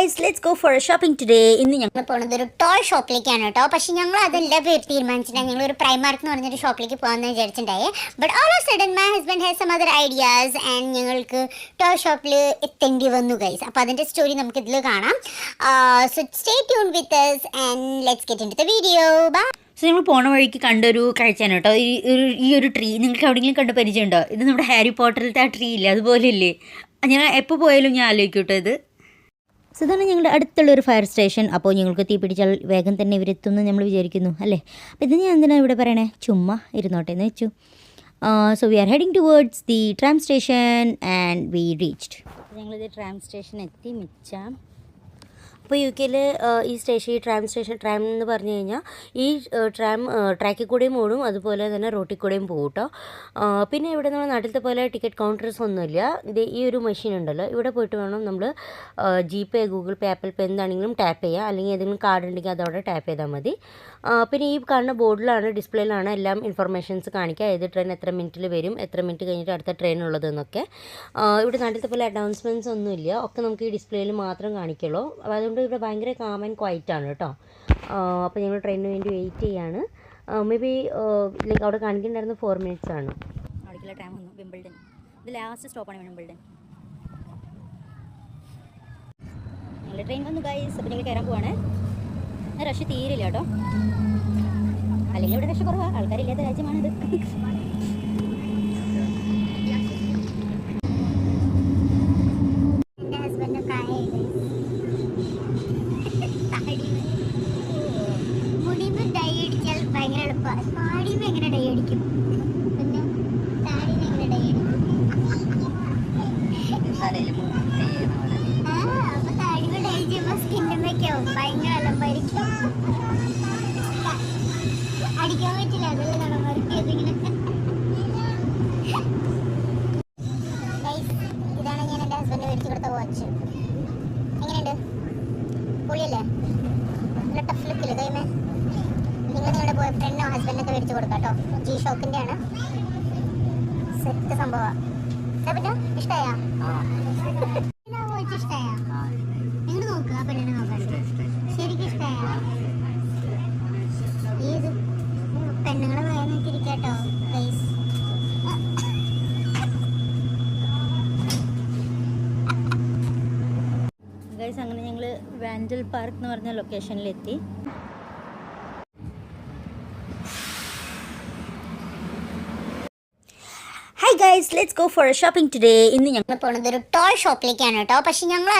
Guys let's go for shopping today. ഇന്ന് ഞങ്ങൾ പോകുന്നത് ഒരു ടോയ് ഷോപ്പിലേക്കാണ് കേട്ടോ. പക്ഷെ ഞങ്ങൾ അതെല്ലാം പേര് തീരുമാനിച്ചിട്ടുണ്ടായി. ഞങ്ങൾ ഒരു പ്രൈമാർക്ക് എന്ന് പറഞ്ഞൊരു ഷോപ്പിലേക്ക് പോകാമെന്ന് വിചാരിച്ചിട്ടുണ്ടായി. But all of sudden my husband has some other ideas and ഞങ്ങൾക്ക് ടോയ് ഷോപ്പിൽ എത്തേണ്ടി വന്നു ഗൈസ്. അപ്പോൾ അതിൻ്റെ സ്റ്റോറി നമുക്ക് ഇതിൽ കാണാം. So stay tune with us and let's get into the video. Bye. So നമ്മൾ പോണ വഴിക്ക് കണ്ടൊരു കാഴ്ചയാണ് കേട്ടോ. ഈ ഒരു ട്രീ നിങ്ങൾക്ക് എവിടെയെങ്കിലും കണ്ട് പരിചയമുണ്ടോ? ഇത് നമ്മുടെ ഹാരി പോട്ടറിലത്തെ ആ ട്രീ ഇല്ലേ, അതുപോലെ ഇല്ലേ? ഞാൻ എപ്പോൾ പോയാലും ഞാൻ ആലോചിക്കും കേട്ടോ ഇത്. സോ ഇതാണ് ഞങ്ങളുടെ അടുത്തുള്ളൊരു ഫയർ സ്റ്റേഷൻ. അപ്പോൾ ഞങ്ങൾക്ക് തീ പിടിച്ചാൽ വേഗം തന്നെ ഇവരെത്തുമെന്ന് നമ്മൾ വിചാരിക്കുന്നു അല്ലേ. അപ്പോൾ ഇത് ഞാൻ എന്തിനാണ് ഇവിടെ പറയണേ, ചുമ്മാ ഇരുന്നോട്ടെ എന്ന് വെച്ചു. So we R heading towards the tram station and we reached. ഞങ്ങളിത് ട്രാം സ്റ്റേഷൻ എത്തി മിച്ചാം. അപ്പോൾ യു കെയിൽ ഈ ട്രാം എന്ന് പറഞ്ഞു കഴിഞ്ഞാൽ ഈ ട്രാം ട്രാക്കിൽ കൂടെയും ഓടും, അതുപോലെ തന്നെ റോട്ടിൽ കൂടെയും പോകും കേട്ടോ. പിന്നെ ഇവിടെ നമ്മൾ നാട്ടിലത്തെ പോലെ ടിക്കറ്റ് കൗണ്ടേഴ്സ് ഒന്നുമില്ല. ഇത് ഈ ഒരു മെഷീൻ ഉണ്ടല്ലോ, ഇവിടെ പോയിട്ട് വേണം നമ്മൾ ജിപേ, ഗൂഗിൾ പേ, ആപ്പിൾ പേ എന്താണെങ്കിലും ടാപ്പ് ചെയ്യുക, അല്ലെങ്കിൽ ഏതെങ്കിലും കാർഡ് ഉണ്ടെങ്കിൽ അതവിടെ ടാപ്പ് ചെയ്താൽ മതി. പിന്നെ ഈ കാണുന്ന ബോർഡിലാണ്, ഡിസ്പ്ലേയിലാണ് എല്ലാം ഇൻഫർമേഷൻസ് കാണിക്കുക, ഏത് ട്രെയിൻ എത്ര മിനിറ്റിൽ വരും, എത്ര മിനിറ്റ് കഴിഞ്ഞിട്ട് അടുത്ത ട്രെയിൻ ഉള്ളതെന്നൊക്കെ. ഇവിടെ നാട്ടിലത്തെ പോലെ അനൗൺസ്മെൻറ്റ്സ് ഒന്നുമില്ല, ഒക്കെ നമുക്ക് ഈ ഡിസ്പ്ലേയിൽ മാത്രം കാണിക്കുള്ളൂ. അതുകൊണ്ട് ഇവിടെ ഭയങ്കര കാം ആൻഡ് ക്വൈറ്റ് ആണ് കേട്ടോ. അപ്പോൾ ഞങ്ങൾ ട്രെയിനിന് വേണ്ടി വെയിറ്റ് ചെയ്യാണ്. മേ ബി ലൈക്ക് അവിടെ കാണിക്കുന്നുണ്ടായിരുന്ന 4 minutes ആണ്. അവിടേക്കുള്ള ട്രാം വന്നു, വിംബിൾഡൺ. ഇത് ലാസ്റ്റ് സ്റ്റോപ്പാണ് വിംബിൾഡൺ. ഞങ്ങൾ ട്രെയിൻ വന്നു ഗൈസ്. അപ്പോൾ ഞങ്ങൾ കയറാൻ പോവാണ്. റഷ് തീരില്ല കേട്ടോ, അല്ലെങ്കിൽ ഇവിടെ റഷ് കുറവാണ്, ആൾക്കാരില്ലാത്ത രാജ്യമാണിത്. ഭയങ്കര എളുപ്പമാണ്. താടിയുമ്പോൾ എങ്ങനെ ഡൈ അടിക്കും, പിന്നെ താടിന് എങ്ങനെ ഡൈ അടിക്കും. അപ്പൊ താടിയുമ്പോൾ ഡൈ ചെയ്യുമ്പോൾ സ്കിന്നിമൊക്കെ ആവും, ഭയങ്കര അലമ്പായിരിക്കും. അടിക്കാൻ പറ്റില്ല, അതല്ലേ നടമാർക്കിയത് ഇങ്ങനെ. ഇതാണ് ഞാൻ എൻ്റെ ഹസ്ബൻഡ് മേടിച്ചു കൊടുത്ത വാച്ച്. എങ്ങനെയുണ്ട്, പൊളിയല്ലേ? നല്ല ടഫ് ലുക്കില്ലേ കൈമേ? നിങ്ങൾ നിങ്ങളുടെ ബോയ് ഫ്രണ്ടിനോ ഹസ്ബൻഡിനൊക്കെ മേടിച്ചു കൊടുക്കാം കേട്ടോ. ജി ഷോക്കിൻ്റെ ആണ്, സെറ്റ് സംഭവമാണ്. പിന്നെ ഇഷ്ടമായാ? വാച്ച് ഇഷ്ടമായാ? നിങ്ങൾ നോക്കുക, പെണ്ണിനെ നോക്കാൻ ശരിക്കും ഇഷ്ടമായാ? ഏത് പെണ്ണുങ്ങളെ വേഗം നോക്കിയിരിക്കാട്ടോ ഗൈസ്. ഗൈസ് അങ്ങനെ ഞങ്ങൾ വാൻഡൽ പാർക്ക് എന്ന് പറഞ്ഞ ലൊക്കേഷനിലെത്തി. Hi guys let's go for shopping today. ഇന്ന് ഞങ്ങൾ പോകുന്നത് ഒരു ടോയ് ഷോപ്പിലേക്കാണ് കേട്ടോ. പക്ഷെ ഞങ്ങൾ